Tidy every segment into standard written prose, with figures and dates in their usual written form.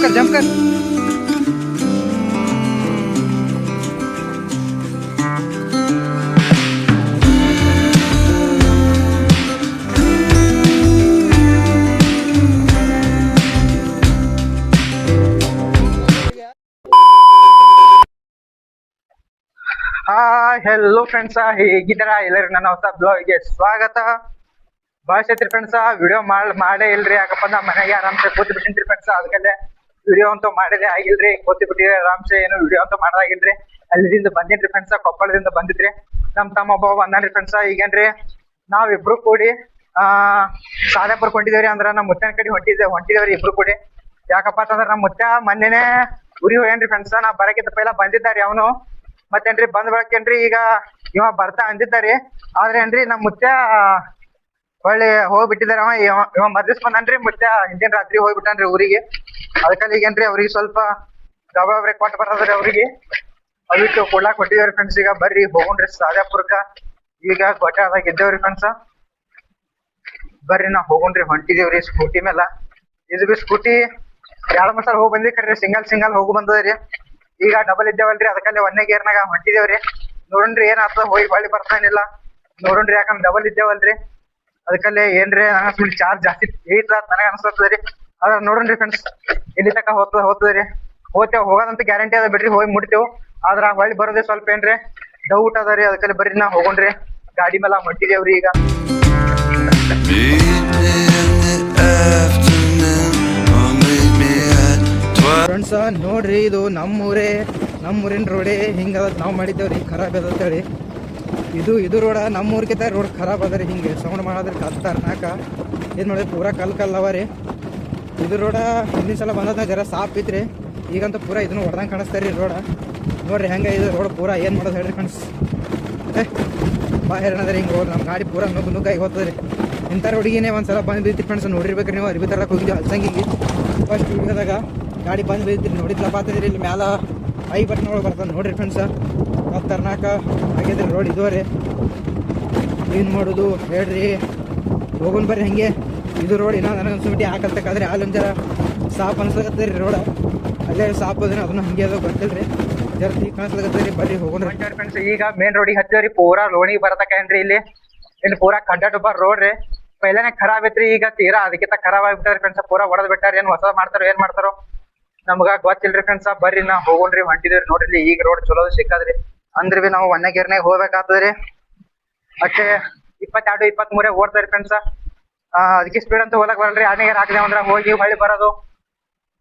Jump कर hi hello friends, ಹೇಗಿದ್ದೀರಾ ಎಲ್ಲರೂ? ನನ್ನ ಹೊಸ ಬ್ಲಾಗ್ಗೆ ಸ್ವಾಗತ. ಭಾಳ ಐತ್ರಿ ಫ್ರೆಂಡ್ಸ್, ವಿಡಿಯೋ ಮಾಡೇ ಇಲ್ರಿ. ಯಾಕಪ್ಪ ನಾ ಮನೆಗೆ ಆರಾಮ್ಸೆ ಕೂತ್ ಬಿಟ್ಟಿನ್ರಿ ಫ್ರೆಂಡ್ಸ್. ಅದಕ್ಕೆ ವಿಡಿಯೋ ಅಂತೂ ಮಾಡಿದೆ ಆಗಿಲ್ರಿ. ಕೂತ್ ಬಿಟ್ಟಿರಿ ಆರಾಮ್ಸೆ, ಏನು ವಿಡಿಯೋ ಅಂತೂ ಮಾಡೋದಾಗಿಲ್ರಿ. ಅಲ್ಲಿಂದ ಬಂದಿನ್ರಿ ಫ್ರೆಂಡ್ಸ್, ಕೊಪ್ಪಳದಿಂದ ಬಂದಿದ್ರಿ. ನಮ್ಮ ತಮ್ಮ ಒಬ್ಬ ಬಂದಾನ್ರಿ ಫ್ರೆಂಡ್ಸ್. ಈಗೇನ್ರಿ ನಾವಿಬ್ರು ಕೂಡಿ ಸಾಲೇಪುರ ಕೊಂಡಿದೇವ್ರಿ. ಅಂದ್ರ ನಮ್ಮ ಮುತ್ತನ ಕಡೆ ಹೊಂಟಿದೇವ್ರಿ ಇಬ್ರು ಕೂಡಿ. ಯಾಕಪ್ಪ ಅಂತಂದ್ರ ನಮ್ಮ ಮುತ್ತ ಮೊನ್ನೆನೆ ಊರಿಗೆ ಹೋಗ್ಯಾನ್ರಿ ಫ್ರೆಂಡ್ಸ್. ನಾ ಬರಕಿಂತ ಪೈಲ ಬಂದಿದ್ದಾರಿ ಅವನು. ಮತ್ತೇನ್ರಿ ಬಂದ್ ಬಳಕೇನ್ರಿ ಈಗ ಇವ ಬರ್ತಾ ಅಂದಿದ್ದಾರಿ. ಆದ್ರೆ ಏನ್ರಿ ನಮ್ ಮುತ್ಯ ಹೊಳ್ಳಿ ಹೋಗ್ಬಿಟ್ಟಿದಾರ. ಇವ ಮದ್ದಿಸ್ ಬಂದನ್ರಿ. ಮುತ್ಯ ಹಿಂದಿನ ರಾತ್ರಿ ಹೋಗ್ಬಿಟ್ಟನ್ರಿ ಊರಿಗೆ. ಅದಕ್ಕಲ್ಲಿ ಈಗೇನ್ರಿ ಅವ್ರಿಗೆ ಸ್ವಲ್ಪ ಡಬಲ್ ಬ್ರೇಕ್ ಕೊಟ್ಟು ಬರೋದ್ರಿ ಅವ್ರಿಗೆ. ಅದಕ್ಕೆ ಕೊಡ್ಲಾಕ್ ಹೊಟ್ಟಿದೇವ್ರಿ ಫ್ರೆಂಡ್ಸ್. ಈಗ ಬರ್ರಿ ಹೋಗೋಣ್ರಿ ಸಾಲೇಪುರಕ್ಕ. ಈಗ ಗೊತ್ತಾದಾಗ ಇದ್ದೇವ್ರಿ ಫ್ರೆಂಡ್ಸ್. ಬರ್ರಿ ನಾ ಹೋಗೋಣ್ರಿ, ಹೊಂಟಿದೇವ್ರಿ ಸ್ಕೂಟಿ ಮೇಲ. ಇದು ಬಿ ಸ್ಕೂಟಿ 2-3 ಸಲ ಹೋಗಿ ಬಂದಿ ಕಡ್ರಿ. ಸಿಂಗಲ್ ಹೋಗಿ ಬಂದದ್ರಿ. ಈಗ ಡಬಲ್ ಇದ್ದೇವಲ್ರಿ, ಅದಕ್ಕಲ್ಲಿ ಒಂದೇ ಗೇರ್ನಾಗ ಹೊಂಟಿದೇವ್ರಿ. ನೋಡೋಣ್ರಿ ಏನಾಗ್ತದ, ಹೋಗಿ ಹೊಳ್ಳಿ ಬರ್ತಾನಿಲ್ಲ ನೋಡೋಣ್ರಿ. ಯಾಕಂದ್ರೆ ಡಬಲ್ ಇದ್ದೇವಲ್ರಿ, ಅದಕ್ಕಲ್ಲಿ ಏನ್ರಿ ಅನ್ಸ್ಬಿಟ್ಟು ಚಾರ್ಜ್ ಜಾಸ್ತಿ ಐತ್ಲ ನನಗೆ ಅನ್ಸ್ತದ್ರಿ. ಆದ್ರ ನೋಡೋಣ್ರಿ ಫ್ರೆಂಡ್ಸ್, ಇಲ್ಲಿ ತನಕ ಹೋಗ್ತದ್ರಿ. ಹೋಗೋದಂತ ಗ್ಯಾರಂಟಿ ಅದ ಬಿಡ್ರಿ, ಹೋಗಿ ಮುಟ್ತೇವ್. ಆದ್ರ ಹೊಳ್ಳಿ ಬರೋದೇ ಸ್ವಲ್ಪ ಏನ್ರಿ ಡೌಟ್ ಅದ ರೀ. ಅದಕ್ಕಲ್ಲಿ ಬರ್ರಿ ನಾ ಹೋಗೋಣ್ರಿ, ಗಾಡಿ ಮೇಲೆ ಹೊಂಟಿದೇವ್ರಿ ಈಗ. ಫ್ರೆಂಡ್ಸ್ ನೋಡ್ರಿ, ಇದು ನಮ್ಮೂರಿನ ರೋಡೇ ಹಿಂಗದ. ನಾವು ಮಾಡಿದ್ದೇವ್ರಿ, ಖರಾಬ್ ಅದ ಅಂತೇಳಿ. ಇದು ರೋಡ ನಮ್ಮೂರ್ಗಿಂತ ರೋಡ್ ಖರಾಬ್ ಅದ ರೀ. ಹಿಂಗೆ ಸೌಂಡ್ ಮಾಡಿದ್ರೆ ಖತರ್ನಾಕ. ಏನು ಮಾಡಿದ್ರೆ ಪೂರಾ ಕಲ್ ಅವ ರೀ. ಇದು ರೋಡ ಹಿಂದಿನ ಸಲ ಬಂದದ ಜರ ಸಾಫ್ ಇತ್ರಿ. ಈಗಂತೂ ಪೂರಾ ಇದನ್ನು ಹೊಡೆದಂಗೆ ಕಾಣಿಸ್ತಾ ರೀ ರೋಡ. ನೋಡ್ರಿ ಹೆಂಗೆ ಇದು ರೋಡ್ ಪೂರಾ ಏನು ಮಾಡೋದು ಹೇಳ್ರಿ ಫ್ರೆಂಡ್ಸ್. ಏನಂದ್ರೆ ಹಿಂಗೆ ರೋಡ್ ನಮ್ಮ ಗಾಡಿ ಪೂರಾ ನುಗ್ಗಾಗಿ ಹೋಗ್ತದೆ ರೀ. ಇಂಥ ರೋಡಿಗೆ ಒಂದ್ಸಲ ಬಂದು ಬೀಳ್ತಿ ಫ್ರೆಂಡ್ಸ್. ನೋಡಿರ್ಬೇಕ್ರಿ ನೀವು. ಅರ್ಬಿ ತರಕ್ಕೆ ಹೋಗಿದ್ವಿ ಹಲ್ಸಂಗಿಗೆ. ಫಸ್ಟ್ ವಿಡಿಯೋದಾಗ ಗಾಡಿ ಬಂದು ಬೀಳ್ತೀರಿ, ನೋಡಿದ್ಲಪ್ಪ ಅಂತಂದ್ರಿ. ಇಲ್ಲಿ ಮ್ಯಾಲ ಬಟನ್ ಬರ್ತದೆ ನೋಡ್ರಿ ಫ್ರೆಂಡ್ಸ್. ಖತರ್ನಾಕ ಆಗಿದ್ರಿ ರೋಡ್ ಇದು ರೀ. ಏನು ಮಾಡೋದು ಹೇಳ್ರಿ, ಹೋಗೋಣ ಬರ್ರಿ ಹಂಗೆ. ಇದು ರೋಡ್ ಇನ್ನೂ ನನಗೆ ಅನ್ಸ್ಬಿಟ್ಟು ಹಾಕಲ್ತಕ್ಕಾದ್ರೆ ಅಲ್ಲೊಂದು ಸಾಫ್ ಅನ್ಸ್ಲಕತ್ತದ ರೀ ರೋಡ. ಅಲ್ಲೇ ಸಾಫ್ ಅದ, ಅದನ್ನು ಹಂಗೆ ಅದು ಗೊತ್ತಿಲ್ಲ ರೀ. ಜರ ಈಗ ಕಾಣಿಸ್ಲಕತ್ತದ ರೀ. ಬರ್ರಿ ಹೋಗೋಣ ಫ್ರೆಂಡ್ಸ್. ಈಗ ಮೇನ್ ರೋಡಿಗೆ ಹತ್ತಿವ್ರಿ. ಪೂರಾ ಲೋಣಿಗೆ ಬರತಕ್ಕೇನ್ರಿ. ಇಲ್ಲಿ ಪೂರಾ ಖಡ್ಡ ರೋಡ್ ರೀ. ಪೈಲಾನೆ ಖರಾಬ್ ಐತ್ರಿ, ಈಗ ತೀರಾ ಅದಕ್ಕಿಂತ ಖರಾಬ್ ಆಗ್ಬಿಟ್ಟಾರಿ ಫ್ರೆಂಡ್ಸ್. ಪೂರಾ ಹೊಡೆದ್ ಬಿಟ್ಟಾರ. ಏನ್ ಹೊಸ ಮಾಡ್ತಾರೋ ಏನ್ ಮಾಡ್ತಾರೋ ನಮ್ಗ ಗೊತ್ತಿಲ್ರಿ ಫ್ರೆಂಡ್ಸ್. ಬರ್ರಿ ನಾ ಹೋಗೋಣ್ರಿ, ಹೊಂಟಿದೇವ್ರಿ. ನೋಡ್ರಿ ಈಗ ರೋಡ್ ಚಲೋ ಸಿಕ್ಕದ್ರಿ. ಅಂದ್ರೆ ಬಿ ನಾವು ಒಂದೇ ಗೇರ್ನಾಗ ಹೋಗ್ಬೇಕಾಗ್ತದ್ರಿ. ಅಷ್ಟೇ 22-23 ಓಡ್ತಾರಿ ಫ್ರೆಂಡ್ಸ್. ಅದಕ್ಕೆ ಸ್ಪೀಡ್ ಅಂತ ಹೋಗಕ್ ಬರಲ್ರಿ. 2ನೇ ಗೇರ್ ಹಾಕಿದೇವ್ ಅಂದ್ರ ಹೋಗಿ ಹೊಳ್ಳಿ ಬರೋದು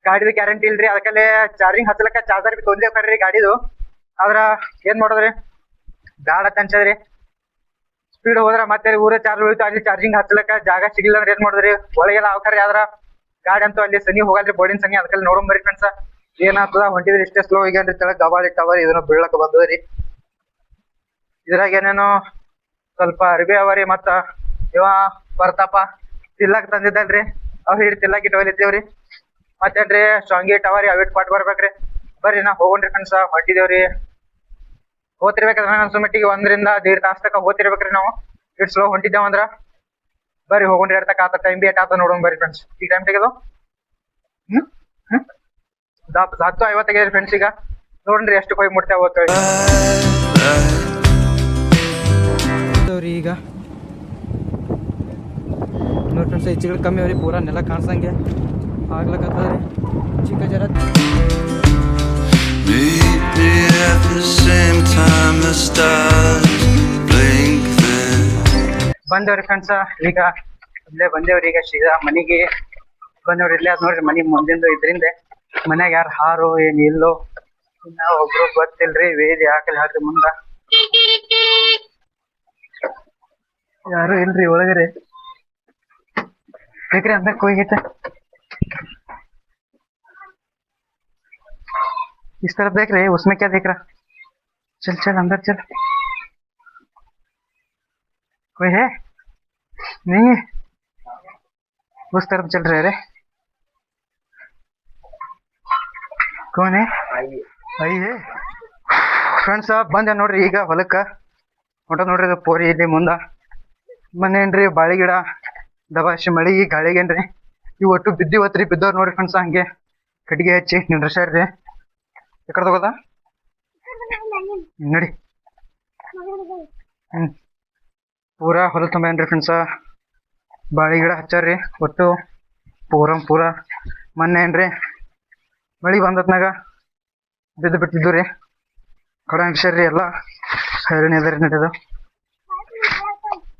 ಗಾಡಿದು ಗ್ಯಾರಂಟಿ ಇಲ್ರಿ. ಅದಕ್ಕಲ್ಲೇ ಚಾರ್ಜಿಂಗ್ ಹಚ್ಚಲಕ್ಕ ಚಾರ್ಜರ್ ಬಿ ತೊಂದೇವ್ ಕಡ್ರಿ ಗಾಡಿದು. ಆದ್ರ ಏನ್ ಮಾಡೋದ್ರಿ, ಬ್ಯಾಡ ಅನ್ಸದ್ರಿ. ಸ್ಪೀಡ್ ಹೋದ್ರ ಮತ್ತೆ ಊರೇ ಚಾರ್ಜ್ ಉಳಿತು. ಅಲ್ಲಿ ಚಾರ್ಜಿಂಗ್ ಹಚ್ಚಲಕ್ಕ ಜಾಗ ಸಿಗ್ಲಿಲ್ಲ ಅಂದ್ರೆ ಏನ್ ಮಾಡೋದ್ರಿ, ಒಳಗೆಲ್ಲ ಅವಕಾರಿ. ಆದ್ರ ಗಾಡಿ ಅಂತೂ ಅಲ್ಲಿ ಸನಿ ಹೋಗಲ್ರಿ, ಬೋರ್ಡಿನ ಸನಿ. ಅದಕ್ಕಲ್ಲಿ ನೋಡೋಣ ಬರ್ರಿ ಫ್ರೆಂಡ್ಸ್ ಏನಾಗ್ತದ. ಹೊಂಟಿದ್ರಿ ಇಷ್ಟೇ ಸ್ಲೋ ಈಗೇನ್ರಿ ತೆಳಗ್ ಗಬಾಳಿ ಟವರ್ ಇದನ್ನ ಬೀಳಕ್ ಬಂದದ್ರಿ. ಇದ್ರಾಗ ಏನೇನೋ ಸ್ವಲ್ಪ ಅರ್ಬಿ ಅವರಿ. ಮತ್ತ ಇವ ಬರ್ತಾಪ ತಿಲ್ಲಕ್ ತಂದಿದ್ದಲ್ರಿ, ಅವ್ ಹಿಡಿ ತಿಲ್ಲಕ್ ಇಟ್ಟವಲ್ಲಿದ್ದೇವ್ರಿ. ಮತ್ತೇನ್ರಿ ಶಾಂಗಿ ಟವರ್ ಅವಿಟ್ ಪಾಟ್ ಬರ್ಬೇಕ್ರಿ. ಬರ್ರಿ ನಾ ಹೋಗೋಣ್ರಿ ಫ್ರೆಂಡ್ಸ್, ಹೊಂಟಿದೇವ್ರಿ. ಹೋತಿರ್ಬೇಕ್ರಿ ನನಗೆ ಅನ್ಸೋ ಮಟ್ಟಿಗೆ 1-1.5 ತಾಸು ತಕ ಹೋತಿರ್ಬೇಕ್ರಿ ನಾವು. ಇಟ್ ಸ್ಲೋ ಹೊಂಟಿದ್ದೇವ ಅಂದ್ರ. ಬರ್ರಿ ಹೋಗೋಣ್ರಿ. ಎಡ್ತಕ್ಕ ಆತ ಟೈಮ್ ಬಿ ಆತ ನೋಡೋಣ ಬರ್ರಿ ಫ್ರೆಂಡ್ಸ್. ಈ ಟೈಮ್ ತೆಗೆದು 10:50 ಫ್ರೆಂಡ್ಸ್. ಈಗ ನೋಡ್ರಿ ಎಷ್ಟು ಹೋಗಿ ಮುಟ್ತೇವೆ ಹೋಗ್ತೇವೆ ಈಗ. ನೋಡಿ ಫ್ರೆಂಡ್ಸ್, ಹೆಚ್ಚುಗಳು ಕಮ್ಮಿ ಅವ್ರಿ. ಪೂರಾ ನೆಲ ಕಾಣಿಸಂಗೆ ಆಗ್ಲಕತ್ತದ್ರಿ. ಚಿಕ್ಕ ಜರ ಬಂದೇವ್ರಿ ಫ್ರೆಂಡ್ಸ್. ಈಗ ಇಲ್ಲೇ ಬಂದೇವ್ರಿ. ಈಗ ಸೀದಾ ಮನೆಗೆ ಬಂದೇವ್ರಿ. ಇಲ್ಲೇ ಅದ್ ನೋಡ್ರಿ ಮನಿ ಮುಂದಿಂದ. ಇದ್ರಿಂದ ಮನ್ಯಾಗ ಯಾರು ಹಾರು ಏನ್ ಇಲ್ಲೋ ಇನ್ನ ಒಬ್ರು ಗೊತ್ತಿಲ್ರಿ. ವೇದಿ ಹಾಕ್ರಿ ಮುಂದ ಯಾರು ಇಲ್ರಿ ಒಳಗರೆ. ಬೇಕ್ರಿ ಅಂದಕ್ ಹೋಗೈತೆ. इस तरफ देख रहे हैं, उसमें क्या देख रहा? चल अंदर चल. कोई है? नहीं है. उस तरफ चल रहे रे. कौन है? आई है ಫ್ರೆಂಡ್ಸ್. ಬಂದೆ ನೋಡ್ರಿ ಈಗ ಹೊಲಕ್ಕ. ಹೊಂಟ ನೋಡ್ರಿ ಅದು ಪೋರಿ ಇಲ್ಲಿ ಮುಂದ. ಮನೇನ್ರಿ ಬಾಳಿ ಗಿಡ ದಬಾಶಿ ಮಳಿ ಗಾಳಿಗೇನ್ರಿ ಇವು ಒಟ್ಟು ಬಿದ್ದಿವತ್ರಿ. ಬಿದ್ದವ್ರು ನೋಡ್ರಿ ಫ್ರೆಂಡ್ಸ್. ಹಂಗೆ ಕಟ್ಟಿಗೆ ಹಚ್ಚಿ ನೀವು ರಶ ಇರ್ರಿ. ಎಕಡೆ ತಗೋದ ನಡಿ. ಪೂರಾ ಹೊಲ ತುಂಬ ಏನ್ರಿ ಫ್ರೆಂಡ್ಸ. ಬಾಳೆ ಗಿಡ ಹಚ್ಚಾರ್ರಿ ಒಟ್ಟು ಪೂರ ಮೊನ್ನೆ ಏನ್ರಿ ಮಳೆ ಬಂದತ್ನಾಗ ಬಿದ್ದು ಬಿಟ್ಟಿದ್ದು ರೀ. ಕಡ ಅಂಶರ್ರಿ ಎಲ್ಲ ಹೈರಾಣ ಇದರಿ ನಡೀದು.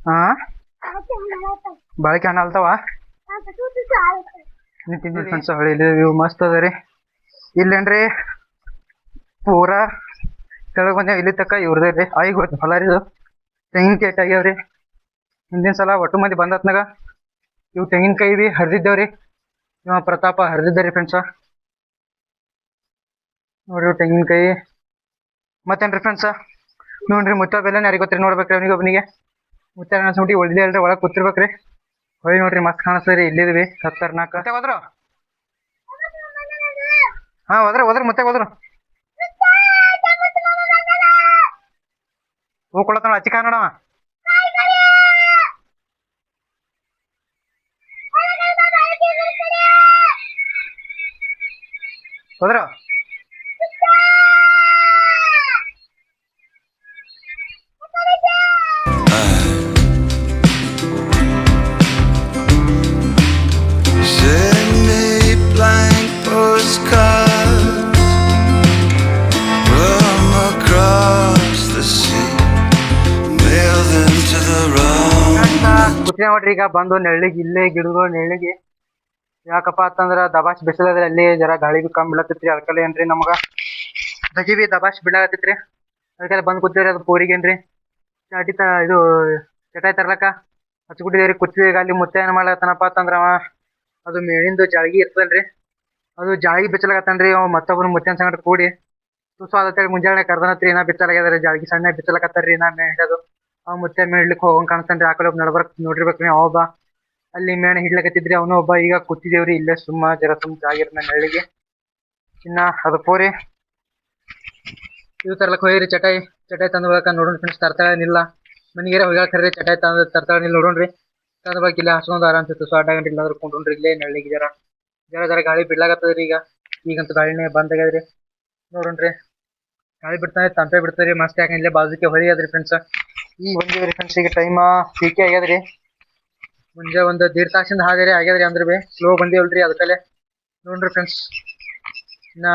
ಹಾಂ ಬಾಳಿಕೆ ಹಣ್ಣು ಅಲ್ತಾವ ನೀವು ತಿಂದಿರಿ ಫ್ರೆಂಡ್ಸ. ಹೊಳಿಲಿ ಇವು ಮಸ್ತ್ ಅದ ರೀ. ಇಲ್ಲೇನ್ರಿ ಪೂರಾ ಕೆಳಗೆ ಬಂದೇವು. ಇಲ್ಲಿ ತಕ್ಕ ಇವ್ರದೇ ರೀ ಆಯ್ತು ಗೊತ್ತು ಹೊಲ ರೀ. ಇದು ತೆಂಗಿನಕಾಯಿ ಆಗ್ಯಾವ್ರಿ. ಹಿಂದಿನ ಸಲ ಒಟ್ಟು ಮಂದಿ ಬಂದತ್ನಾಗ ಇವು ತೆಂಗಿನಕಾಯಿ ಬಿ ಹರಿದಿದ್ದೇವ್ರಿ. ಇವ ಪ್ರತಾಪ ಹರಿದಿದ್ದಾರಿ ಫ್ರೆಂಡ್ಸ. ನೋಡ್ರಿ ತೆಂಗಿನಕಾಯಿ ಮತ್ತೇನ್ರಿ ಫ್ರೆಂಡ್ಸ. ನೋಡ್ರಿ ಮುತ್ತ ಬೆಲೆ ಯಾರಿಗೆ ಗೊತ್ತಿರಿ ನೋಡ್ಬೇಕ್ರಿ. ಅವನಿಗೆ ಒಬ್ಬನಿಗೆ ಮುತ್ತ ಅನ್ಸ್ಬಿಟ್ಟು ಒಳ್ಳೆ ಅಲ್ರಿ ಒಳಗೆ ಕೂತಿರ್ಬೇಕ್ರಿ. ಹೊಳಿ ನೋಡ್ರಿ ಮಸ್ತ್ ಕಾಣಿಸ್ತದ್ರಿ. ಇಲ್ಲಿದ್ವಿ ಖತರ್ನಾಕ. ಮತ್ತೆ ಹೋದ್ರು ಹಾಂ ಹೋದ್ರ ಮತ್ತೆ ಹೋದ್ರು ಹೋಗ್ಕೊಳತ್ತ ನೋಡ. ಅಚ್ಚಿಕ ನೋಡವ ಹೋದ್ರ. Send me blank postcards from across the sea, mail them to the wrong. ಕೂತ್ರಿ ನೋಡ್ರಿ. ಈಗ ಬಂದು ನೆಳ್ಳಿಗೆ ಇಲ್ಲೇ ಗಿಡಗಳು ನೆಳ್ಳಿಗೆ. ಯಾಕಪ್ಪ ಅಂತಂದ್ರ ದಬಾಶ್ ಬಿಸಿಲದ್ರಿ. ಅಲ್ಲಿ ಜರ ಗಾಳಿ ಬಿ ಕಮ್ಮಿ ಬೀಳತ್ತೈತ್ರಿ. ಅದಕ್ಕಲ್ಲ ಏನ್ರಿ ನಮಗ ದಗಿ ಬಿ ದಬಾಶ್ ಬೀಳಾಕತ್ತೈತ್ರಿ. ಅದಕ್ಕೆಲ್ಲ ಬಂದು ಕೂತೀವ್ರಿ. ಅದು ಪೂರಿಗೇನ್ರಿ ಇದು ಚಟಾಯಿ ತರ್ಲಕ್ಕ ಹಚ್ಬಿಟ್ಟಿದೇವ್ರಿ. ಕೂತಿದ್ದೀವಿ. ಅಲ್ಲಿ ಮುತ್ತೆ ಏನ್ ಮಾಡ್ಲತ್ತನಪ್ಪ ಅಂತಂದ್ರ ಅವ ಅದು ಮೇಣಿಂದು ಜಾಳ್ಗಿ ಇರ್ತದಲ್ರಿ, ಅದು ಜಾಳ್ಗಿ ಬಿಚ್ಚಲಾಗತ್ತನ್ರಿ. ಅವ್ ಮತ್ತೊಬ್ರು ಮುತ್ತೇನ್ ಸಂಗಡ ಕೂಡಿ ತುಸು ಆದತ್ತೇಳಿ ಮುಂಜಾನೆ ಕರ್ದನತ್ರಿ. ಇನ್ನ ಬಿಚ್ಚಲಾಗ್ಯದ್ರಿ ಜಾಳ್ಗಿ ಸಣ್ಣ ಬಿಚ್ಚಲಕತ್ತಾರ್ರಿ. ಇನ್ನ ಮೇಣ ಹಿಡೋದು ಅವ್ ಮುತ್ತೆ ಮೇಣ ಹಿಡ್ಲಿಕ್ಕೆ ಹೋಗಂಗ್ ಕಾಣಿಸ್ತಾನ್ರಿ. ಆಕಡೆ ಒಬ್ಬ ನಡ್ಬರ್ಕ್ ನೋಡಿರ್ಬೇಕ್ರಿ. ಅವ ಒಬ್ಬ ಅಲ್ಲಿ ಮೇಣ ಹಿಡ್ಲಕತ್ತಿದ್ರಿ. ಅವನು ಒಬ್ಬ ಈಗ ಕೂತಿದೇವ್ರಿ ಇಲ್ಲೇ ಜರ ಜಾಗಿರ್ ನನ್ನ ಹಳ್ಳಿಗೆ. ಇನ್ನ ಅದು ಪೋರಿ ಇವ್ ತರ್ಲಕ್ ಹೋಗಿರಿ. ಚಟಾಯಿ ತಂದ್ ಬಳಕ ನೋಡೋಣ ಫ್ರೆಂಡ್ಸ್. ತರ್ತಾಳೇನಿಲ್ಲ ಮನಿಗೆರ ಹೋಗ್ಯಾಳ ಖರೀ. ಚಟಾಯಿ ತರ್ತಾಳೇನಿಲ್ಲ ನೋಡೋಣ್ರಿ. ತಂದ್ ಬಳಕ ಇಲ್ಲೇ ಹಸ್ಕೊಂಡ್ ಆರಾಮ್ಸೆ ತುಸು ಅಡ್ಡ ಗಂಟೆ ಇಲ್ಲಾಂದ್ರೆ ಕೊಂಡ್ರಿ. ಇಲ್ಲೇ ನಳ್ಳಿಗೆ ಜರ ಗಾಳಿ ಬಿಡ್ಲಾಗತ್ತದ್ರಿ. ಈಗಂತೂ ಗಾಳಿನೇ ಬಂದ್ ಆಗ್ಯದ್ರಿ. ನೋಡೋಣ್ರಿ ಗಾಳಿ ಬಿಡ್ತಾನೆ ತಂಪೆ ಬಿಡ್ತದ್ರಿ. ಮಸ್ತ್ ಯಾಕೆ ಇಲ್ಲೇ ಬಾಜುಕ್ಕೆ ಹೊಳಿ ಅದ್ರಿ ಫ್ರೆಂಡ್ಸ್. ಈಗ ಬಂದಿವ್ರಿ ಫ್ರೆಂಡ್ಸ್. ಈಗ ಟೈಮ ಪೀಕೆ ಆಗ್ಯದ್ರಿ. ಮುಂಜೆ ಒಂದು ದೀಡ್ ತಾಸಿಂದ ಹಾದಿರಿ ಆಗ್ಯದ್ರಿ. ಅಂದ್ರೆ ಬಿ ಸ್ಲೋ ಬಂದಿವಲ್ರಿ ಅದಕ್ಕಲ್ಲೇ. ನೋಡ್ರಿ ಫ್ರೆಂಡ್ಸ್ ಇನ್ನ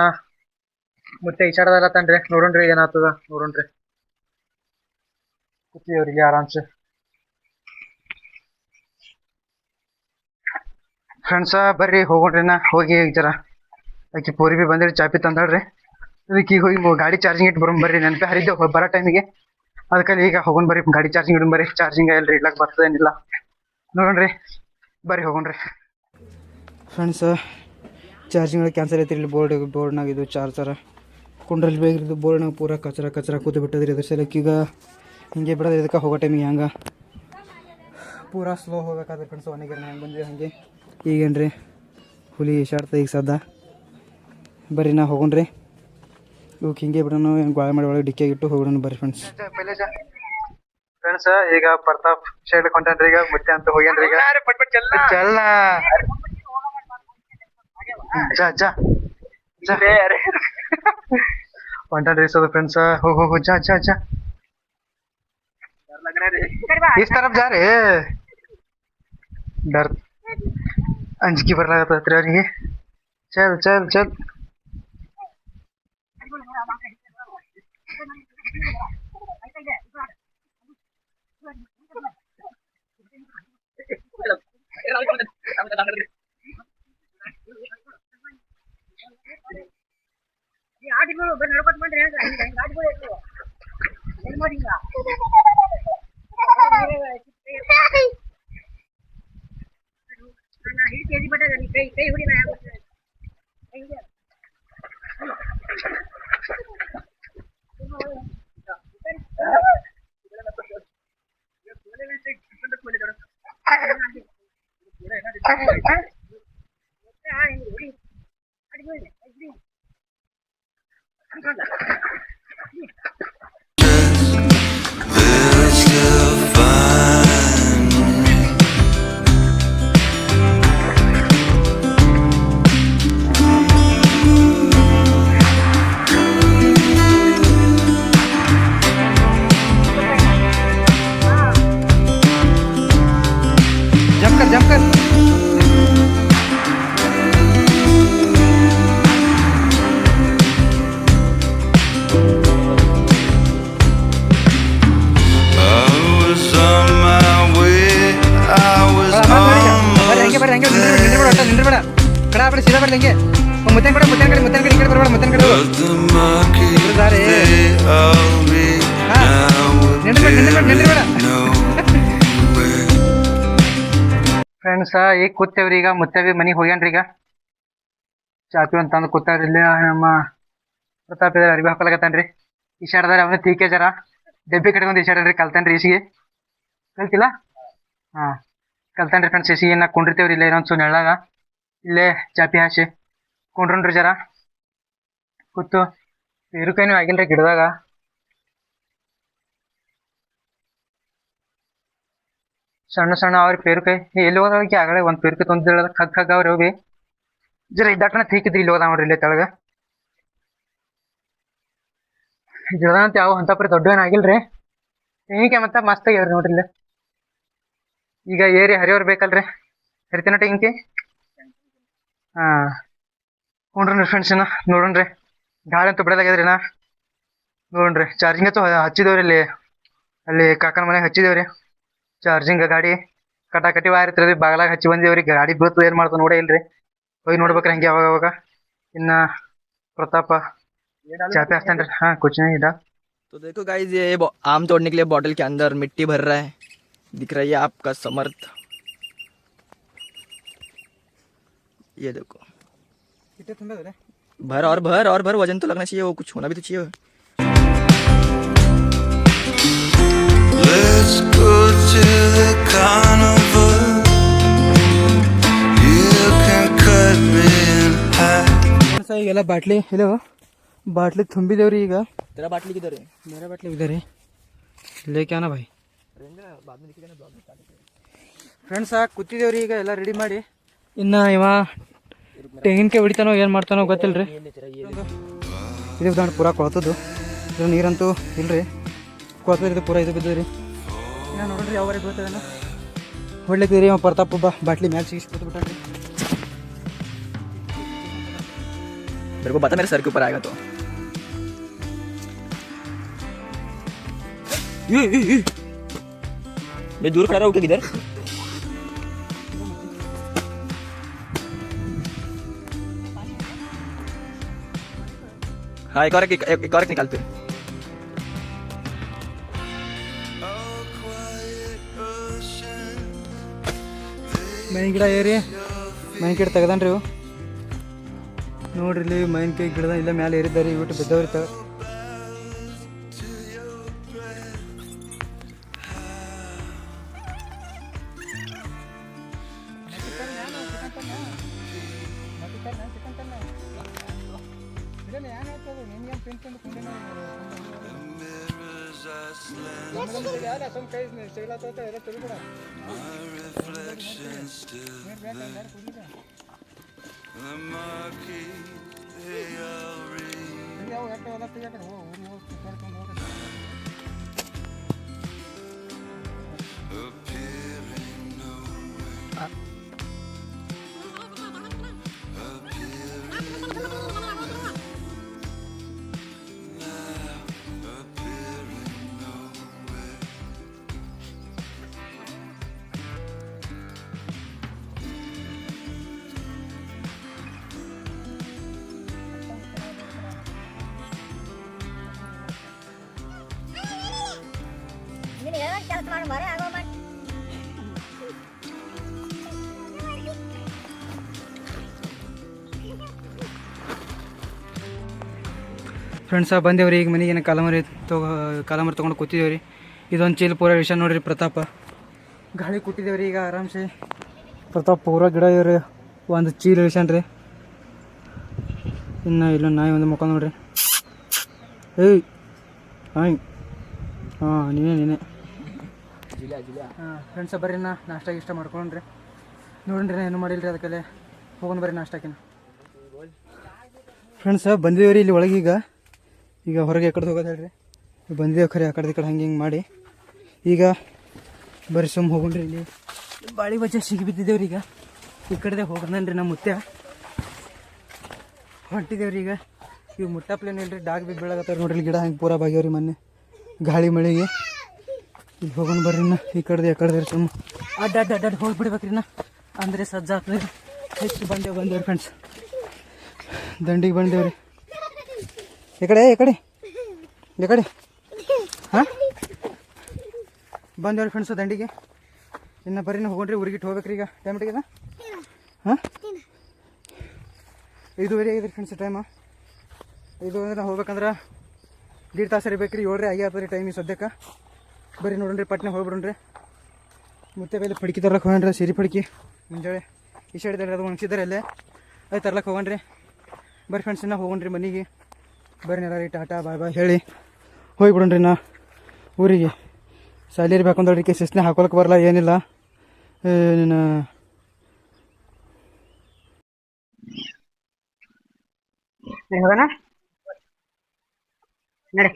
ಮತ್ತೆ ಈಸಾಡದಲ್ಲತ್ತನ್ರಿ. ನೋಡೋಣ್ರಿ ಏನಾಗ್ತದ ನೋಡೋಣ್ರಿ. ಕೂತಿದೇವ್ರಿ ಇಲ್ಲಿ ಆರಾಮ್ಸೆ ಫ್ರೆಂಡ್ಸ. ಬರ್ರಿ ಹೋಗೋಣ್ರಿ. ನಾ ಹೋಗಿ ಜರ ಆಕಿ ಪೂರಿ ಬಿ ಬಂದಿರಿ ಚಾಪಿ ತಂದಾಳ್ರಿ. ಅದಕ್ಕೆ ಈಗ ಹೋಗಿ ಗಾಡಿ ಚಾರ್ಜಿಂಗ್ ಇಟ್ಟು ಬರೋಣ ಬರ್ರಿ. ನೆನಪೆ ಹರಿದ್ದೇವೆ ಬರೋ ಟೈಮಿಗೆ. ಅದಕ್ಕಲ್ಲಿ ಈಗ ಹೋಗೋಣ ಬರ್ರಿ. ಗಾಡಿ ಚಾರ್ಜಿಂಗ್ ಇಡೋಣ ಬರ್ರಿ. ಚಾರ್ಜಿಂಗ್ ಎಲ್ರಿ ಇಡ್ಲಕ್ಕೆ ಬರ್ತದೇನಿಲ್ಲ ನೋಡೋಣ್ರಿ. ಬರ್ರಿ ಹೋಗೋಣ್ರಿ ಫ್ರೆಂಡ್ಸ. ಚಾರ್ಜಿಂಗ್ ಕ್ಯಾನ್ಸಲ್ ಐತ್ರಿ. ಇಲ್ಲಿ ಬೋರ್ಡ್ನಾಗ ಇದು ಚಾರ್ಜರ ಕುಂಡ್ರಲ್ಲಿ ಬೇಗಿದ್ದು ಬೋರ್ಡ್ನಾಗ ಪೂರ ಕಚರ ಕೂತು ಬಿಟ್ಟದ್ರಿ. ಅದ್ರ ಸಲಕ್ಕೆ ಈಗ ಹಿಂಗೆ ಬಿಡೋದು. ಇದಕ್ಕೆ ಹೋಗೋ ಟೈಮಿಗೆ ಹಂಗೆ ಪೂರಾ ಸ್ಲೋ ಹೋಗ್ಬೇಕಾದ್ರೆ ಫ್ರೆಂಡ್ಸ್. ಒಣಗಿರ ಹೆಂಗೆ ಬಂದಿದೆ ಹಾಗೆ ಈಗೇನ್ರಿ ಹುಲಿ ಈಶಾಡ್ತದೆ ಈಗ ಸದ್ದ. ಬರ್ರಿ ನಾ ಹೋಗೋಣ್ರಿ. ಇವಕ್ಕೆ ಹಿಂಗೆ ಬಿಡೋಣ. ಏನು ಗೋಳೆ ಮಾಡಿ ಒಳಗೆ ಡಿಕ್ಕಿಯಾಗಿ ಇಟ್ಟು ಹೋಗೋಣ ಬರ್ರಿ ಫ್ರೆಂಡ್ಸ್. ಈಗ ಪ್ರತಾಪ್ ಶೇಡ್ ಕೊಂಟನ್ರಿ. ಈಗ ಮುತ್ತೆ ಅಂತ ಹೋಗ್ಯಾನ್ರಿ. ಈಗ ಚಲ್ಲ ಹೊಂಟನ್ರಿ ಸೋದು ಫ್ರೆಂಡ್ಸ್. ಹೋಗು ಜಾ इस तरफ जा रहे डर अंजकी पर लगा रही. चल चल चल They'll still find me. ಸಾವ್ಕಾರ್. I was on my way. I was ಬರ್ರಿ ಹಂಗೆ ಬರ್ರಿ, ಹಂಗೆ ನಿಂದ್ರಬೇಡ ಕಡ ಬಿಡಿ, ಸೀದಾ ಬರ್ಲಿ ಹಂಗೆ. ಮುತ್ತನ್ ಕಡೆ ಈ ಕಡೆ ಬರಬೇಡ, ಮುತ್ತನ್ ಕಡೆ But the monkeys, Sorry. they all read now ನಿಂದ್ರಬೇಡ. nowhere. Friends ಈಗ ಕೂತೇವ್ರಿ. ಈಗ ಮುತ್ತೇವಿ ಮನೆಗೆ ಹೋಗ್ಯಾನ್ರಿ. ಈಗ ಚಾಪಿ ಅಂತಂದು ಕೂತಾವ್ರಿ. ಇಲ್ಲಿ ನಮ್ಮ ಪ್ರತಾಪ್ ಇದ್ರ ಅರಿವಿ ಹಾಕೊಳಕತ್ತಾನ್ರಿ. ಈಶಾಡ್ದಾರ ಅವನು ತೀಕೆ ಜರ ಡೆಬ್ಬಿ ಕಟ್ಕೊಂಡು ಈಶಾಡ್ರಿ. ಕಲ್ತಾನ್ರಿ ಈಸಿಗೆ ಕಲ್ತಿಲ್ಲ. ಹಾಂ ಕಲ್ತಾನ್ರಿ ಫ್ರೆಂಡ್ಸ್. ಈಸಿಗೆ ನಾ ಕುಂಡಿರ್ತೇವ್ರಿ ಇಲ್ಲೇ ಇನ್ನೊಂದು ನೆಳ್ಳಾಗ. ಇಲ್ಲೇ ಚಾಪಿ ಹಾಸಿ ಕುಂಡ್ರನ್ರಿ ಜರ ಕೂತು. ಇರುಕೇನು ಆಗಿಲ್ರಿ ಗಿಡದಾಗ. ಸಣ್ಣ ಸಣ್ಣ ಅವ್ರಿ ಪೇರುಕಾಯಿ ಎಲ್ಲಿ ಹೋದಕ್ಕೆ ಆಗಲೇ ಒಂದು ಪೇರುಕಾಯಿ ತೊಂದ ಖಗ್ ಅವ್ರಿ ಹೋಗಿ ಜರ ಇದ್ದಾಟನ ತೀಕಿದ್ರಿ. ಇಲ್ಲಿ ಹೋದ ನೋಡ್ರಿ ಇಲ್ಲೇ ತೆಳಗ ಗಿಡದಂತ ಯಾವ ಅಂತ ಪರಿ ದೊಡ್ಡ ಏನು ಆಗಿಲ್ರಿ. ತೆಂಗಿನಕಾಯಿ ಮತ್ತೆ ಮಸ್ತ್ ಆಗ್ಯಾವ್ರಿ ನೋಡ್ರಿ ಇಲ್ಲಿ. ಈಗ ಏರಿ ಹರಿಯೋರ್ ಬೇಕಲ್ರಿ, ಹರಿತೇನ ತೆಂಗಿನಕಾಯಿ. ಹಾಂ ನೋಡ್ರಿ ಫ್ರೆಂಡ್ಸ್ ಏನ ನೋಡೋಣ್ರಿ. ಗಾಳಿ ಅಂತೂ ಬಿಡಲಾಗ್ಯದ್ರಿ ನಾ ನೋಡ್ರಿ. ಚಾರ್ಜಿಂಗ್ ಅಂತೂ ಹಚ್ಚಿದೇವ್ರಿ ಅಲ್ಲಿ ಕಾಕನ ಮನೆಗೆ ಹಚ್ಚಿದೇವ್ರಿ ಚಾರ್ಜಿಂಗ್. ಗಾಡಿ ಕಟಾಕಟಿ ವಾರ ಇರ್ತೀರಿ, ಬಾಗಲಾಗ ಹಚ್ಚಿ ಬಂದೇವ್ರಿ. ಗಾಡಿ ಬೀಳ್ತದ ಏನು ಮಾಡ್ತಾವ ನೋಡೇ ಇಲ್ರಿ. ಹೋಗಿ ನೋಡ್ಬೇಕ್ರಿ ಹಂಗೆ ಅವಾಗ. ಇನ್ನ ಪ್ರತಾಪ ಚಾಪೆ ಹಚ್ತಾನ್ರಿ. ಹಾಂ ಕುಚ್ नहीं इधर। तो देखो गाइस ये आम तोड़ने के लिए बॉटल के अंदर मिट्टी भर रहा है, दिख रही है आपका समर्थ। ये देखो भर और भर वजन तो लगना चाहिए, वो कुछ होना भी तो चाहिए। Let's go to the carnival. You can cut me in half. ಈಗೆಲ್ಲ ಬಾಟ್ಲಿ ತುಂಬಿದೇವ್ರಿ. ಈಗ तेरा बाटली किधर है? ಬೇರೆ ಬಾಟ್ಲಿ ಇದೆ ರೀ. ಇಲ್ಲೇ ಕ್ಯಾನ ಭಾಯ್ ಫ್ರೆಂಡ್ಸ್ ಕೂತಿದ್ದೇವ್ರಿ. ಈಗ ಎಲ್ಲ ರೆಡಿ ಮಾಡಿ. ಇನ್ನು ಇವ ತೆಂಗಿನಕಾಯಿ ಹೊಡಿತಾನೋ ಏನು ಮಾಡ್ತಾನೋ ಗೊತ್ತಿಲ್ರಿ. ಇದು ದಾಂಡ್ ಪೂರಾ ಕೊಳ್ತದ್ದು. ಇದು ನೀರಂತೂ ಇಲ್ರಿ, ಕೊಳ್ತದ್ರಿ ಪೂರಾ. ಇದು ಬಿದ್ದದ್ರಿ. ಇನ್ನು ನೋಡ್ರಿ ಯಾವರೆಗೆ ಬೀಳ್ತದೇನೋ ಹೊಡ್ಲಿಕ್ಕಿದ್ರಿ. ಅವ ಪ್ರತಾಪ್ ಬಾಟ್ಲಿ ಮ್ಯಾಲೆ ಸಿಗಿಸಿ ಕೂತು ಬಿಟ್ಟಾನ್ರಿ. मेरे को बता, मेरे सर के ऊपर आएगा तो। मैं दूर खड़ा रहूं क्या किधर? हाँ एक और निकालते। ಮೈನ್ ಗಿಡ ಏರಿ ಮೈನ್ ಗಿಡ ತೆಗ್ದಾನ್ರಿ ಇವು ನೋಡ್ರಿ. ಇಲ್ಲಿ ಮೈನ್ಕಾಯಿ ಗಿಡದ ಇಲ್ಲ ಮ್ಯಾಲೆ ಏರಿದ್ದಾರೆ. ಇವಿಟ್ಟು ಬಿದ್ದವ್ರಿ. Reflection still there. The monkeys, they all read. Appearing nowhere. Appearing nowhere. Now appearing nowhere. ಕೆಲಸ ಮಾಡಿ ಮರೆ ಆಗೋ ಮಾಡಿ ಫ್ರೆಂಡ್ಸ ಬಂದೇವ್ರಿ. ಈಗ ಮನೆಗೇನು ಕಾಲಮರಿ ತೊಗೊಂಡು ಕೂತಿದ್ದೇವ್ರಿ. ಇದೊಂದು ಚೀಲ ಪೂರ ವಿಷಯ ನೋಡ್ರಿ. ಪ್ರತಾಪ ಗಾಳಿ ಕೊಟ್ಟಿದ್ದೇವ್ರಿ. ಈಗ ಆರಾಮ್ಸೆ ಪ್ರತಾಪ್ ಪೂರ ಗಿಡ ಇವ್ರಿ. ಒಂದು ಚೀಲ ಇಳಿಸ್ಯಾನ್ರಿ. ಇನ್ನು ಇಲ್ಲೊಂದು ನಾಯಿ ಒಂದು ಮುಖ ನೋಡ್ರಿ. ಏಯ್ ಹಾಯ್ ಹಾಂ ನೀನೇ ಹಾಂ ಫ್ರೆಂಡ್ಸ ಬರ್ರಿ. ನಾಷ್ಟ ಇಷ್ಟ ಮಾಡ್ಕೊಂಡ್ರಿ ನೋಡ್ರಿ. ಏನು ಮಾಡಿಲ್ರಿ, ಅದಕ್ಕೆ ಹೋಗೋಣ ಬರ್ರಿ ನಾಷ್ಟಕ್ಕಿನ. ಫ್ರೆಂಡ್ಸ ಬಂದಿದ್ದೇವ್ರಿ ಇಲ್ಲಿ ಒಳಗೆ. ಈಗ ಹೊರಗೆ ಎಕಡೆ ಹೋಗೋದು ಹೇಳ್ರಿ. ಬಂದಿದ್ದೇವೆ ಖರೆ ಆ ಕಡೆ ಈ ಕಡೆ ಹಂಗೆ ಹಿಂಗೆ ಮಾಡಿ. ಈಗ ಬರ್ರಿ ಸುಮ್ಮ ಹೋಗೋಣ್ರಿ. ಇಲ್ಲಿ ಬಾಳಿ ಬಜ್ಜ ಸಿಗಿ ಬಿದ್ದಿದ್ದೇವ್ರಿ ಈಗ. ಈ ಕಡೆದೇ ಹೋಗೋಣನ್ರಿ ನಮ್ಮ ಮುತ್ಯ ಹೊಂಟಿದ್ದೇವ್ರಿ ಈಗ. ಇವು ಮುಟ್ಟಪ್ಲೇನ್ ಇಲ್ರಿ ಡಾಗ್ ಬಿ ಬೀಳಾಗತ್ತಾರ ನೋಡ್ರಿ. ಗಿಡ ಹಂಗೆ ಪೂರ ಬಾಗ್ಯಾವ್ರಿ ಮೊನ್ನೆ ಗಾಳಿ ಮಳೆಗೆ. ಈಗ ಹೋಗೋಣ ಬರ್ರಿ ನಾ ಈ ಕಡೆದು ಕಡೆದ್ರಿ ಸುಮ್ಮ ಅಡ್ಡಾಡ್ ಹೋಗ್ಬಿಡ್ಬೇಕ್ರಿ ನಾ ಅಂದರೆ ಸಜ್ಜಾಗ್ತದೆ. ಹೆಚ್ಚು ಬಂದೇವ್ರಿ ಫ್ರೆಂಡ್ಸ್, ದಂಡಿಗೆ ಬಂದೇವ್ರಿ. ಈ ಕಡೆ ಹಾಂ ಬಂದೇವ್ರಿ ಫ್ರೆಂಡ್ಸು ದಂಡಿಗೆ. ಇನ್ನು ಬರ್ರಿ ನಾ ಹೋಗೋಣ್ರಿ ಊರಿಗೆ ಹೋಗ್ಬೇಕ್ರಿ ಈಗ. ಟೈಮ್ ಇಟ್ಟಿಗೆ ಹಾಂ 5:30 ಆಗಿದ್ರಿ ಫ್ರೆಂಡ್ಸ್ ಟೈಮು. 5 ನಾವು ಹೋಗ್ಬೇಕಂದ್ರೆ 1.5 ತಾಸು ಇರ್ಬೇಕ್ರಿ. 7 ಆಗಿ ಆಗ್ತದೆ ರೀ ಟೈಮ್ ಈ ಸದ್ಯಕ್ಕೆ. ಬರ್ರಿ ನೋಡೋಣ್ರಿ ಪಟ್ನೆ ಹೋಗ್ಬಿಡ್ರಿ. ಮತ್ತೆ ಬೇಲೆ ಪಡ್ಕಿ ತರ್ಲಕ್ಕೆ ಹೋಗೋಣ್ರಿ, ಸಿರಿ ಪಡ್ಕಿ ಮುಂಜಾನೆ ಈ ಸೈಡ್ದಲ್ಲಿ ಅದು ಒಣಗಿಸಿದಾರೆ ಅಲ್ಲೇ ಅದು ತರ್ಲಕ್ಕೆ ಹೋಗೋಣ್ರಿ. ಬರ್ರಿ ಫ್ರೆಂಡ್ಸ್ ಇನ್ನ ಹೋಗೋಣ್ರಿ ಮನೆಗೆ. ಬರ್ರಿ ಎಲ್ಲ ರೀ ಟಾಟಾ ಬಾಯ್ ಹೇಳಿ ಹೋಗಿಬಿಡೋಣ್ರಿ ನಾ ಊರಿಗೆ. ಸಾಲಿ ಇರ್ಬೇಕಂದ್ರಿ ಸಿಸ್ನೆ ಹಾಕೊಳಕ್ಕೆ ಬರಲ್ಲ ಏನಿಲ್ಲ. ನೀನು ಹೋಗೋಣ ನಡಿ.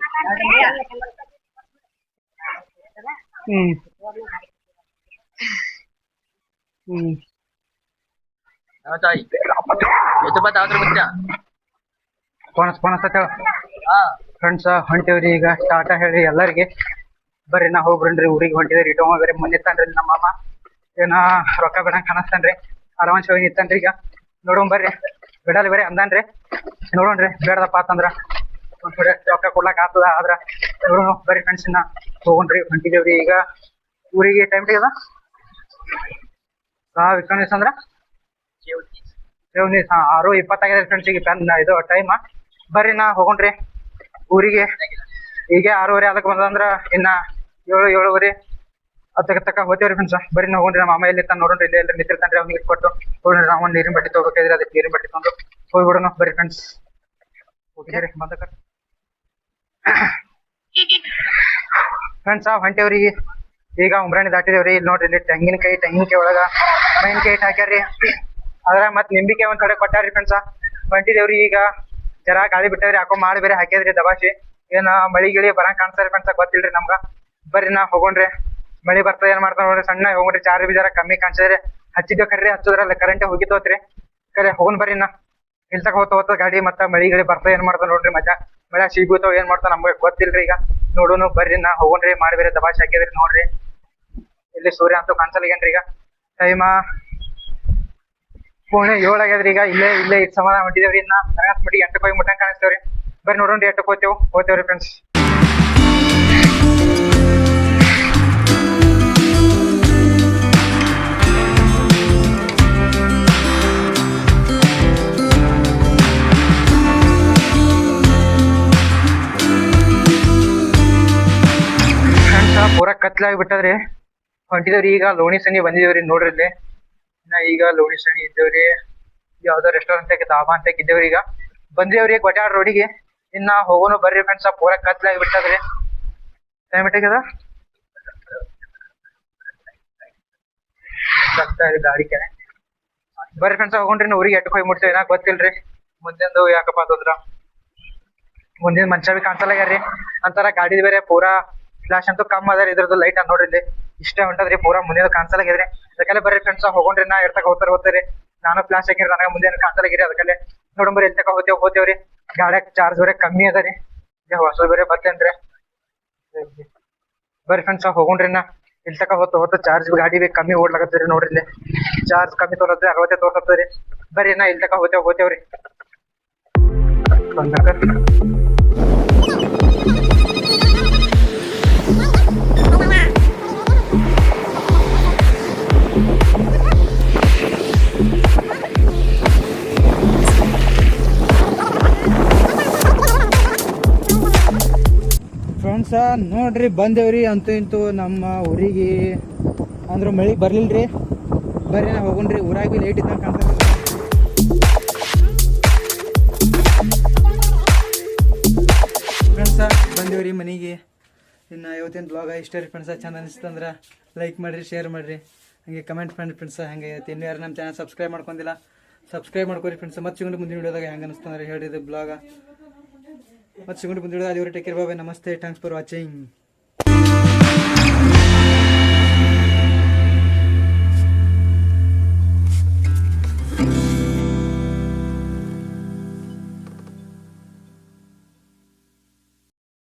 ಫ್ರೆಂಡ್ಸ್ ಹೊಂಟಿವ್ರಿ ಈಗ ಟಾಟಾ ಹೇಳಿ ಎಲ್ಲರಿಗೆ. ಬರ್ರಿ ನಾ ಹೋಗ್ಬಿಡ್ರಿ ಊರಿಗೆ ಹೊಂಟಿದ್ರಿ. ಇಟೋ ಬೇರೆ ಮುಂದೆ ಇತ್ತಾನ್ರಿ ನಮ್ಮ ಮಾಮ. ಏನ ರೊಕ್ಕ ಬಿಡಂಗೆ ಕಾಣಿಸ್ತಾನ್ರಿ. ಅರವನ್ಸ್ ಹೋಗಿ ನಿಂತಾನ್ರಿ. ಈಗ ನೋಡೋಣ ಬರ್ರಿ. ಬಿಡಲ್ಲ ಬೇರೆ ಅಂದಾನ್ರಿ. ನೋಡೋಣ್ರಿ ಬೇಡದಪ್ಪ ಅಂತಂದ್ರ ಒಂದ್ ಕಡೆ ರೊಕ್ಕ ಕೊಡ್ಲಾಕ ಆಗ್ತದ. ಆದ್ರ ನೋಡೋಣ ಬರ್ರಿ ಫ್ರೆಂಡ್ಸ್ ಇನ್ನ ಹೋಗೋಣ್ರಿ ಹೊಂಟಿದೇವ್ರಿ ಈಗ ಊರಿಗೆ. ಟೈಮ್ ಟೀಗದ ವಿಕ್ರಮ್ ಅಂದ್ರ 6:20 ಆಗಿದೆ ಫ್ರೆಂಡ್ಸ್. ಈಗ ಇದು ಟೈಮ್. ಬರ್ರಿ ನಾ ಹೋಗೋಣ್ರಿ ಊರಿಗೆ. ಈಗ 6:30 ಅದಕ್ಕೆ ಬಂದಂದ್ರ ಇನ್ನ 7:30 ತಕ್ಕ ಹೋಗ್ತೇವ್ರಿ ಫ್ರೆಂಡ್ಸ್. ಬರ್ರಿ ನಾ ಹೋಗೋಣ್ರಿ. ನಮ್ಮ ಅಮ್ಮ ಎಲ್ಲಿ ಇರ್ತಾನ ನೋಡೋಣ್ರಿ. ಇಲ್ಲಿ ಎಲ್ಲ ನಿಂತಿರ್ತಾನ್ರಿ. ಅವ್ನಿಗೆ ಇಟ್ಕೊಟ್ಟು ಹೋಗೋಣ್ರಿ. ನಾವು ಒಂದು ನೀರಿನ ಬಟ್ಟೆ ತಗೋಬೇಕಿದ್ರಿ, ಅದಕ್ಕೆ ನೀರಿನ ಬಟ್ಟೆ ತಂದು ಹೋಗ್ಬಿಡೋಣ ಬರ್ರಿ ಫ್ರೆಂಡ್ಸ್. ಓಕೆ ಬಂದ ಫ್ರೆಂಡ್ಸ್ ಹೊಂಟೇವ್ರಿ ಈಗ. ಉಮ್ರಾಣಿ ದಾಟಿದೇವ್ರಿ. ಇಲ್ಲಿ ನೋಡ್ರಿ ಇಲ್ಲಿ ತೆಂಗಿನಕಾಯಿ ಒಳಗ ಮಾವಿನಕಾಯಿ ಹಾಕ್ಯಾರ್ರಿ. ಅದ್ರ ಮತ್ ನಿಂಬಿಕಾಯಿ ಒಂದ್ ಕಡೆ ಕೊಟ್ಟಾರ್ರಿ ಫ್ರೆಂಡ್ಸ್. ಹೊಂಟಿದೇವ್ರಿ ಈಗ. ಜರ ಗಾಳಿ ಬಿಟ್ಟವ್ರಿ. ಹಾಕೋ ಮಾಡಿ ಬೇರೆ ಹಾಕ್ಯದ್ರಿ ದಬಾಶಿ. ಏನ ಮಳಿ ಗಿಳಿ ಬರಂಗ್ ಕಾಣಿಸ್ತಾರಿ ಫ್ರೆಂಡ್ಸ್, ಗೊತ್ತಿಲ್ರಿ ನಮ್ಗ. ಬರ್ರಿ ನಾ ಹೋಗೋಣ್ರಿ. ಮಳಿ ಬರ್ತದ ಏನ್ ಮಾಡ್ತಾರ ನೋಡ್ರಿ. ಸಣ್ಣ ಹೋಗ್ರಿ. ಚಾರ್ಜ್ ಬಿ ಜರ ಕಮ್ಮಿ ಕಾಣಿಸಿದ್ರಿ. ಹಚ್ಚಿದ್ವಿ ಕರ್ರಿ, ಹಚ್ಚೋದ್ರಲ್ಲ ಕರೆಂಟ್ ಹೋಗಿತ್ತೋತ್ರಿ. ಕರೆ ಹೋಗೋಣ ಬರ್ರಿ ನಾ. ಇಲ್ಲಿ ತಕ ಹೋಗ್ತ ಗಾಡಿ ಮತ್ತ ಮಳಿ ಗಿಳಿ ಬರ್ತದ ಏನ್ ಮಾಡ್ತಾರ ನೋಡ್ರಿ. ಮಜಾ ಮಳೆ ಸಿಗುತ್ತೋ ಏನ್ ಮಾಡ್ತಾವ ನಮ್ಗೆ ಗೊತ್ತಿಲ್ರಿ. ಈಗ ನೋಡೋನು ಬರ್ರಿ ನಾ ಹೋಗೋಣ್ರಿ. ಮಾಡಿ ಬೇರೆ ದಬಾಶಿ ಹಾಕಿದ್ರಿ ನೋಡ್ರಿ. ಇಲ್ಲಿ ಸೂರ್ಯ ಅಂತೂ ಕಾಣಿಸಲ್ಗೇನ್ರಿ. ಈಗ ಟೈಮ 7 ಆಗ್ಯದ್ರಿ. ಈಗ ಇಲ್ಲೇ ಇಟ್ ಸಮಾಧಾನ ಹೊಂಟಿದೇವ್ರಿ. ಇನ್ನ ಮಟ್ಟಿ 8ಕ್ಕೆ ಹೋಗಿ ಮುಟ್ಟಂಗ್ ಕಾಣಿಸ್ತೇವ್ರಿ. ಬರ್ರಿ ನೋಡೋಣ್ರಿ 8ಕ್ಕೆ ಹೋಗ್ತೇವ್ರಿ ಫ್ರೆಂಡ್ಸ್. ಪೂರ ಕತ್ಲಾಗಿ ಬಿಟ್ಟದ್ರಿ. ಹೊಂಟಿದೇವ್ರಿ ಈಗ ಲೋಣಿ ಸನಿ ಬಂದಿದೇವ್ರಿ ನೋಡ್ರಿ. ಇಲ್ಲಿ ಇನ್ನ ಈಗ ಲೋಣಿ ಸನಿ ಇದ್ದೇವ್ರಿ. ಯಾವ್ದೋ ರೆಸ್ಟೋರೆಂಟ್ ದಾಬಾ ಅಂತ ಇದ್ದೇವ್ರಿ. ಈಗ ಬಂದಿದೇವ್ರಿ ಗೊಟ್ಯಾಡ್ ರೋಡಿಗೆ. ಇನ್ನ ಹೋಗೋನು ಬರ್ರಿ ಫ್ರೆಂಡ್ಸ್. ಪೂರ ಕತ್ಲಾಗಿ ಬಿಟ್ಟದ್ರಿ. ಟೈಮ್ ಇಟ್ಟಿಗದ ಗಾಡಿ ಕೆರೆ. ಬರ್ರಿ ಫ್ರೆಂಡ್ಸ್ ಹೋಗೋಣ್ರಿ. ಊರಿಗೆ 8ಕ್ಕೆ ಹೋಗಿ ಮುಟ್ತೇವೆ. ಏನಾಗ ಗೊತ್ತಿಲ್ರಿ ಮುಂದೆಂದು ಯಾಕಪ್ಪ ಅಂತಂದ್ರ ಮುಂದಿನ ಮನುಷ್ಯ ಬಿ ಕಾಣಿಸಲ್ಲಾಗ್ಯಾರ್ರಿ. ಅಂತಾರ ಗಾಡಿ ಬೇರೆ ಪೂರಾ ಫ್ಲಾಶ್ ಅಂತೂ ಕಮ್ಮಿ ಅದ. ಇದ್ರದ್ದು ಲೈಟ್ ಅದ್ ನೋಡ್ರಿ. ಇಲ್ಲಿ ಇಷ್ಟೇ ಹೊಂಟದ್ರಿ. ಪೂರಾ ಮುಂದೆ ಕಾಣಿಸಲಾಗ್ಯದ್ರಿ. ಅದಕ್ಕೆಲ್ಲ ಬರ್ರಿ ಫ್ರೆಂಡ್ಸ್ ಹೋಗೋಣ್ರಿ. ನಾ ಎಡ್ತಕ ಹೋಗ್ತಾರಿ. ನಾನು ಫ್ಲಾಶ್ ಹಾಕಿರಿ. ನನಗ ಮುಂದೆ ಕಾಣಿಸಲಾಗಿರಿ. ಅದಕ್ಕೆ ನೋಡಂಬರಿ ಎಲ್ಲಿ ತಕ ಹೋಗ್ತೇವ್ರಿ. ಗಾಡ್ಯಾಗ ಚಾರ್ಜ್ ಬೇರೆ ಕಮ್ಮಿ ಅದರಿ. ಹೊಸ ಬೇರೆ ಬರ್ತೇನ್ರಿ. ಬರ್ರಿ ಫ್ರೆಂಡ್ಸ್ ಹೋಗೋಣ್ರಿ. ನಾ ಇಲ್ಲಿ ತಕ ಹೋಗ್ತಾ ಚಾರ್ಜ್ ಗಾಡಿ ಬಿ ಕಮ್ಮಿ ಓಡ್ಲಾಕತ್ತೀರಿ ನೋಡ್ರಿ. ಇಲ್ಲಿ ಚಾರ್ಜ್ ಕಮ್ಮಿ ತೋರತ್ರಿ. 60 ತೋರ್ಸತ್ತರಿ. ಬರ್ರಿ ನಾ ಇಲ್ಲಿ ತಕ ಹೋಗ್ತೇವ್ರಿ. ಫ್ರೆಂಡ್ಸ ನೋಡ್ರಿ ಬಂದೇವ್ರಿ ಅಂತೂ ಇಂತೂ ನಮ್ಮ ಊರಿಗೆ. ಅಂದ್ರೆ ಮಳಿ ಬರ್ಲಿಲ್ರಿ. ಬರ್ರಿ ನಾ ಹೋಗೋಣ್ರಿ. ಊರಾಗ ಬಿ ಲೇಟ್ ಇದ್ದಂಗೆ ಕಾಣ್ತದೆ. ಫ್ರೆಂಡ್ಸ ಬಂದೇವ್ರಿ ಮನೆಗೆ. ಇನ್ನು ಇವತ್ತಿನ ಬ್ಲಾಗ ಇಷ್ಟ ರೀ ಫ್ರೆಂಡ್ಸ. ಚಂದ ಅನಿಸ್ತಂದ್ರೆ ಲೈಕ್ ಮಾಡಿರಿ, ಶೇರ್ ಮಾಡಿರಿ, ಹಾಗೆ ಕಮೆಂಟ್ ಮಾಡಿ ಫ್ರೆಂಡ್ಸ. ಹೆಂಗೆ ಇನ್ನು ಯಾರು ನಮ್ಮ ಚಾನಲ್ ಸಬ್ಸ್ಕ್ರೈಬ್ ಮಾಡ್ಕೊಂಡಿಲ್ಲ ಸಬ್ಸ್ಕ್ರೈಬ್ ಮಾಡ್ಕೊರಿ ಫ್ರೆಂಡ್ಸ್. ಮತ್ತೆ ಸಿಗೋಣ ಮುಂದಿನ ವಿಡಿಯೋದಾಗ. ಹೆಂಗೆ ಅನಿಸ್ತಂದ್ರೆ ಹೇಳಿದೆ ಬ್ಲಾಗ. ಮತ್ತೆ ಸಿಗೋಣ ಮುಂದಿನ ವಿಡಿಯೋ. ಅಲ್ಲಿವರೆಗೆ ಟೇಕ್ ಕೇರ್. ಬಾಯ್. ನಮಸ್ತೆ. Thanks for watching.